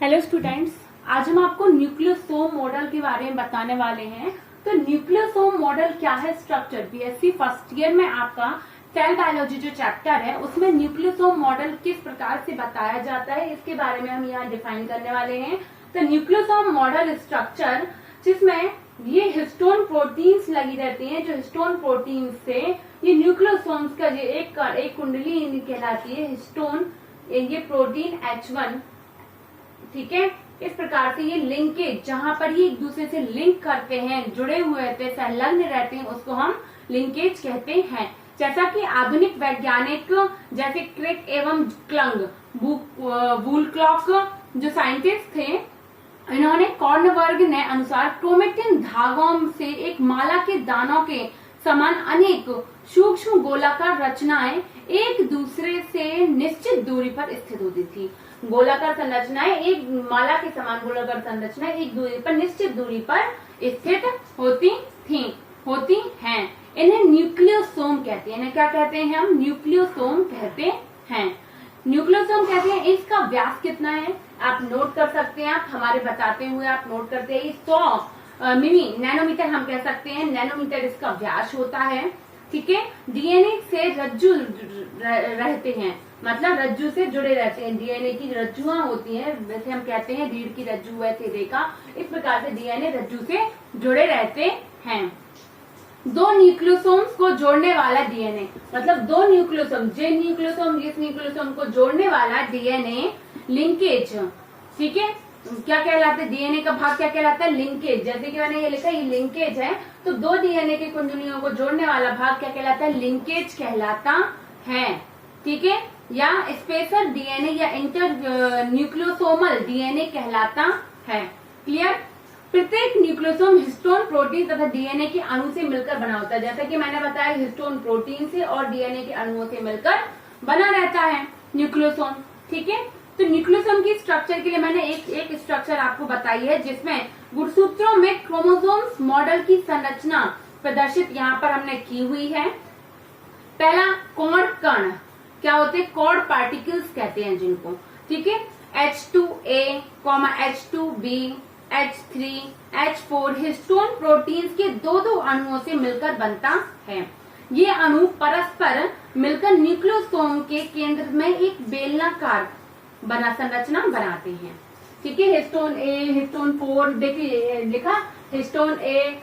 Hello students, आज हम आपको न्यूक्लियोसोम मॉडल के बारे में बताने वाले हैं। तो न्यूक्लियोसोम मॉडल क्या है? स्ट्रक्चर बीएससी फर्स्ट ईयर में आपका सेल बायोलॉजी जो चैप्टर है उसमें न्यूक्लियोसोम मॉडल किस प्रकार से बताया जाता है इसके बारे में हम यहाँ डिफाइन करने वाले हैं। तो न्यूक्लियोसोम मॉडल स्ट्रक्चर जिसमें ये हिस्टोन प्रोटीन्स लगी रहती हैं, जो हिस्टोन प्रोटीन से ये न्यूक्लियोसोम्स का ये एक कुंडली कहलाती है हिस्टोन, ये प्रोटीन H1, ठीक है। इस प्रकार से ये लिंकेज जहां पर ये एक दूसरे से लिंक करते हैं, जुड़े हुए रहते हैं, संलग्न रहते हैं, उसको हम लिंकेज कहते हैं। जैसा कि आधुनिक वैज्ञानिक जैसे क्रिक एवं क्लंग, वूलक्लॉक जो साइंटिस्ट थे, इन्होंने कॉर्नबर्ग ने अनुसार क्रोमेटिन धागों से एक माला के दानों के समान अनेक सूक्ष्म गोलाकार रचनाएं एक दूसरे से निश्चित दूरी पर स्थित होती थी। गोलाकार संरचनाएं, एक माला के समान गोलाकार संरचनाएं एक दूरी पर, निश्चित दूरी पर स्थित होती हैं। इन्हें न्यूक्लियोसोम कहते हैं। इन्हें क्या कहते हैं? हम न्यूक्लियोसोम कहते हैं। न्यूक्लियोसोम कहते हैं। इसका व्यास कितना है आप नोट कर सकते हैं। आप हमारे बताते हुए आप नोट करते हैं 100 मिली नैनोमीटर हम कह सकते हैं, नैनोमीटर इसका व्यास होता है, ठीक है। डीएनए से रज्जु रहते हैं, मतलब रज्जु से जुड़े रहते हैं। डीएनए की रज्जुआं होती हैं, वैसे हम कहते हैं रीढ़ की रज्जु, वैसे रेखा, इस प्रकार से डीएनए रज्जु से जुड़े रहते हैं। दो न्यूक्लियोसोम्स को जोड़ने वाला डीएनए, मतलब दो न्यूक्लियोसोम, जे न्यूक्लियोसोम जिस न्यूक्लियोसोम को जोड़ने वाला डीएनए लिंकेज, ठीक है, क्या कहलाता है? डीएनए का भाग क्या कहलाता है? लिंकेज। जैसे कि मैंने ये लिखा, ये लिंकेज है, तो दो डीएनए की कुंडलियों को जोड़ने वाला भाग क्या कहलाता है? लिंकेज कहलाता है, ठीक है। या स्पेसर डीएनए या इंटर न्यूक्लियोसोमल डीएनए कहलाता है। क्लियर? प्रत्येक न्यूक्लियोसोम हिस्टोन प्रोटीन तथा डीएनए के अणु से मिलकर बना होता है। जैसा कि मैंने बताया, हिस्टोन प्रोटीन से और डीएनए के अणुओं से मिलकर बना रहता है न्यूक्लियोसोम, ठीक है। तो न्यूक्लियोसोम की स्ट्रक्चर के लिए मैंने एक स्ट्रक्चर आपको बताई है, जिसमें गुणसूत्रों में क्रोमोसोम्स मॉडल की संरचना प्रदर्शित यहाँ पर हमने की हुई है। पहला कोण कण क्या होते हैं? कॉर्ड पार्टिकल्स कहते हैं जिनको, ठीक है। H2A, H2B, H3, H4 histone proteins के दो दो अणुओं से मिलकर बनता है। ये अणु परस्पर मिलकर न्यूक्लियोसोम के केंद्र में एक बेलनाकार संरचना बनाते हैं, ठीक है। हिस्टोन A, हिस्टोन 4, देखिए लिखा histone A,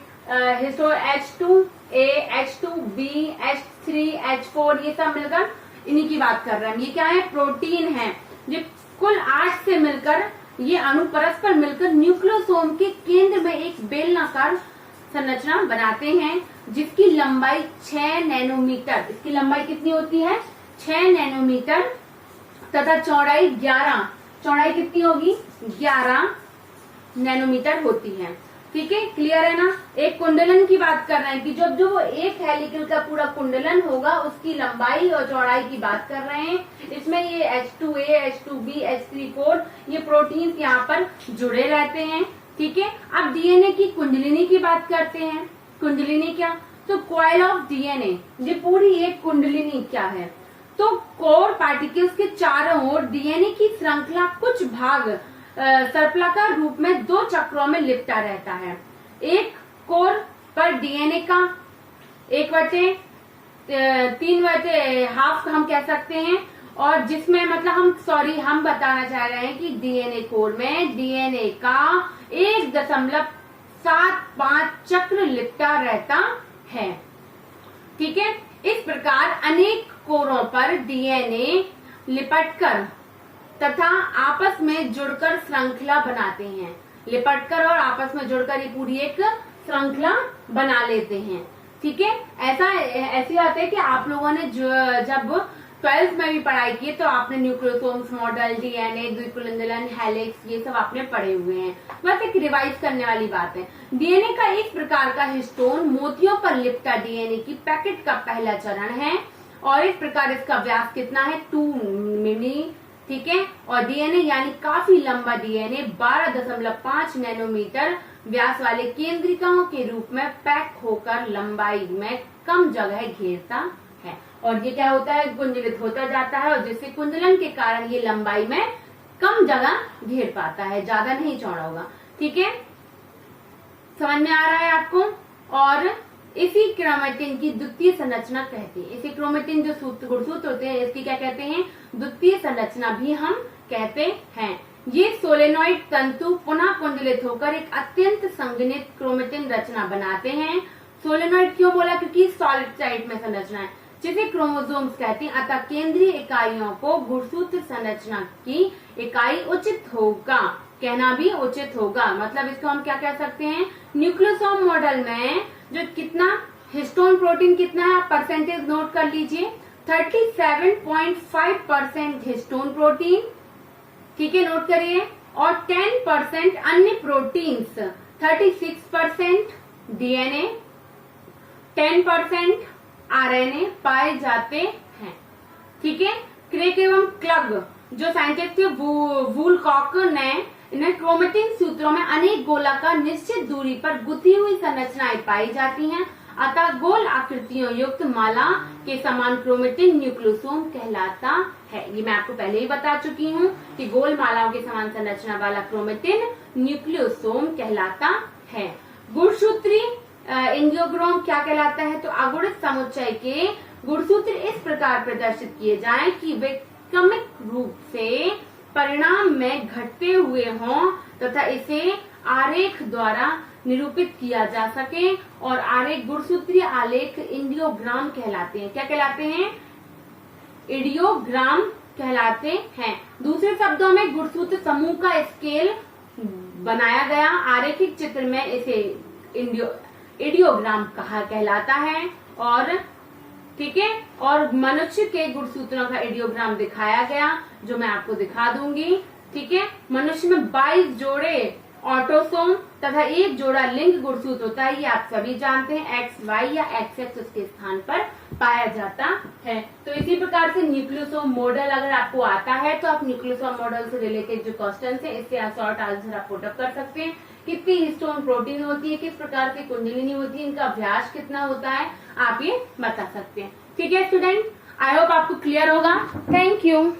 histone H2A, H2B, H3, H4, ये सब मिलकर इन्हीं की बात कर रहे हैं। ये क्या है? प्रोटीन है। ये कुल 8 से मिलकर ये अणु परस्पर मिलकर न्यूक्लियोसोम के केंद्र में एक बेलनाकार संरचना बनाते हैं, जिसकी लंबाई 6 नैनोमीटर, इसकी लंबाई कितनी होती है? 6 नैनोमीटर तथा चौड़ाई 11, चौड़ाई कितनी होगी? 11 नैनोमीटर होती है, ठीक है। क्लियर है ना? एक कुंडलन की बात कर रहे हैं कि जब जो वो एक हेलिकल का पूरा कुंडलन होगा उसकी लंबाई और चौड़ाई की बात कर रहे हैं। इसमें ये H2A, H2B, H3, ये प्रोटीन यहाँ पर जुड़े रहते हैं, ठीक है। अब डीएनए की कुंडलिनी की बात करते हैं। कुंडलिनी क्या? तो कॉइल ऑफ डीएनए, ये पूरी एक कुंडलिनी क्या है? तो कोर पार्टिकल्स के चारों ओर डीएनए की श्रृंखला कुछ भाग सर्पलाकार रूप में 2 चक्रों में लिपटा रहता है। एक कोर पर डीएनए का 1/3/2 हम कह सकते हैं, और जिसमें मतलब हम बताना चाह रहे हैं कि डीएनए कोर में डीएनए का 1.75 चक्र लिपटा रहता है, ठीक है। इस प्रकार अनेक कोरों पर डीएनए लिपटकर तथा आपस में जुड़कर श्रृंखला बनाते हैं। लिपटकर और आपस में जुड़कर ये पूरी एक श्रृंखला बना लेते हैं, ठीक है। ऐसी बात है कि आप लोगों ने जब 12th में भी पढ़ाई की तो आपने न्यूक्लियोसोम्स मॉडल, डीएनए, द्विकुंडलन, हेलिक्स, ये सब आपने पढ़े हुए हैं। बस एक रिवाइज करने वाली बात है। डीएनए का एक प्रकार का हिस्टोन मोतियों पर लिपटा डीएनए की पैकेट का पहला चरण है, और इस प्रकार इसका व्यास कितना है? 2 मिली, ठीक है। और डीएनए यानी काफी लंबा डीएनए 12.5 नैनोमीटर व्यास वाले केंद्रिकाओं के रूप में पैक होकर लंबाई में कम जगह घेरता है, और ये क्या होता है? कुंडलित होता जाता है, और जिससे कुंडलन के कारण ये लंबाई में कम जगह घेर पाता है, ज्यादा नहीं चौड़ा होगा। ठीक है, समझ में आ रहा है आपको। और इसी क्रोमेटिन की द्वितीय संरचना कहते हैं। इसी क्रोमेटिन जो गुणसूत्र होते हैं इसकी क्या कहते हैं, द्वितीय संरचना भी हम कहते हैं। ये सोलेनॉइड तंतु पुनः कुंडलित होकर एक अत्यंत संघनित क्रोमेटिन रचना बनाते हैं। सोलेनॉइड क्यों बोला, क्योंकि सॉलिड साइड में संरचना है, जिसे क्रोमोसोम्स कहते हैं। अतः केंद्रीय इकाइयों को गुणसूत्र संरचना की इकाई उचित होगा, कहना भी उचित होगा। मतलब इसको हम क्या कह सकते हैं, न्यूक्लियोसोम मॉडल में जो कितना हिस्टोन प्रोटीन कितना है, परसेंटेज नोट कर लीजिए, 37.5% हिस्टोन प्रोटीन, ठीक है, नोट करिए। और 10% अन्य प्रोटीन्स, 36% डीएनए, 10% आरएनए पाए जाते हैं। ठीक है, क्रेक एवं क्लग जो साइंटिस्ट थे वुलकॉक ने इन्हें क्रोमेटिन सूत्रों में अनेक गोलाकार निश्चित दूरी पर गुथी हुई संरचनाएं पाई जाती हैं, अतः गोल आकृतियों युक्त माला के समान क्रोमेटिन न्यूक्लियोसोम कहलाता है। ये मैं आपको पहले ही बता चुकी हूँ कि गोल मालाओं के समान संरचना वाला क्रोमेटिन न्यूक्लियोसोम कहलाता है। गुणसूत्री एंजियोग्राम क्या कहलाता है, तो अगुणित समुच्चय के गुणसूत्र इस प्रकार प्रदर्शित किए जाएं कि वे क्रमिक रूप से परिणाम में घटते हुए हों तथा इसे आरेख द्वारा निरूपित किया जा सके। और आरेख गुणसूत्रीय आलेख इंडियोग्राम कहलाते हैं। क्या कहलाते हैं, इंडियोग्राम कहलाते हैं। दूसरे शब्दों में गुणसूत्र समूह का स्केल बनाया गया आरेखिक चित्र में इसे इंडियोग्राम कहा कहलाता है। और ठीक है, और मनुष्य के गुणसूत्रों का इंडियोग्राम दिखाया गया, जो मैं आपको दिखा दूंगी। ठीक है, मनुष्य में 22 जोड़े ऑटोसोम तथा एक जोड़ा लिंग गुणसूत्र होता है, ये आप सभी जानते हैं। XY या XX उसके स्थान पर पाया जाता है। तो इसी प्रकार से न्यूक्लियोसोम मॉडल अगर आपको आता है तो आप न्यूक्लियोसोम मॉडल से रिलेटेड जो क्वेश्चन है इससे शॉर्ट आंसर आप पुट अप कर सकते हैं। कितनी हिस्टोन प्रोटीन होती है, किस प्रकार की कुंडलिनी होती है, इनका व्यास कितना होता है, आप ये बता सकते हैं। ठीक है स्टूडेंट, आई होप आपको क्लियर होगा। Thank you.